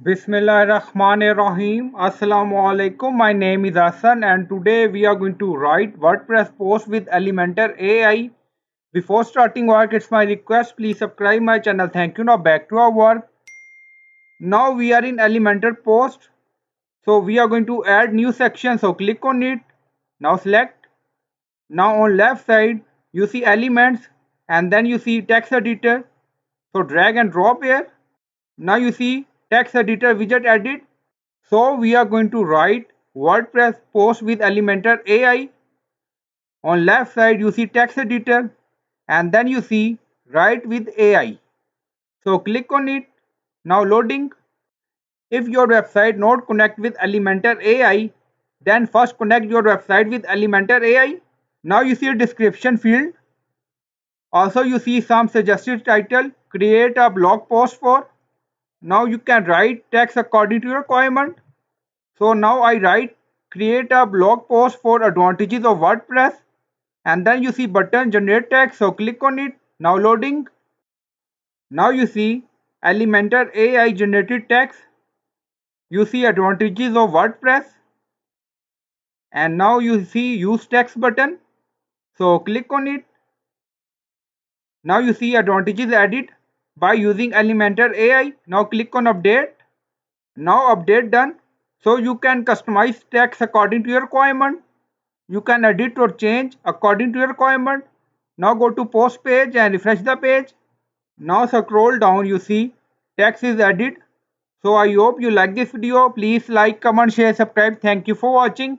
Bismillahirrahmanirrahim. Assalamu alaikum. My name is Hassan and today we are going to write WordPress post with Elementor AI. Before starting work, it's my request, please subscribe my channel. Thank you. Now back to our work. Now we are in Elementor post. So we are going to add new section. So click on it. Now select. Now on left side, you see elements and then you see text editor. So drag and drop here. Now you see text editor widget added. So we are going to write WordPress post with Elementor AI. On left side you see text editor and then you see write with AI. So click on it. Now loading. If your website not connect with Elementor AI, then first connect your website with Elementor AI. Now you see a description field. Also you see some suggested title. Create a blog post for. Now you can write text according to your requirement. So now I write create a blog post for advantages of WordPress and then you see button generate text, so click on it. Now loading. Now you see Elementor AI generated text. You see advantages of WordPress and now you see use text button, so click on it. Now you see advantages added by using Elementor AI. Now click on update. Now update done. So you can customize text according to your requirement. You can edit or change according to your requirement. Now go to post page and refresh the page. Now scroll down, you see text is added. So I hope you like this video. Please like, comment, share, subscribe. Thank you for watching.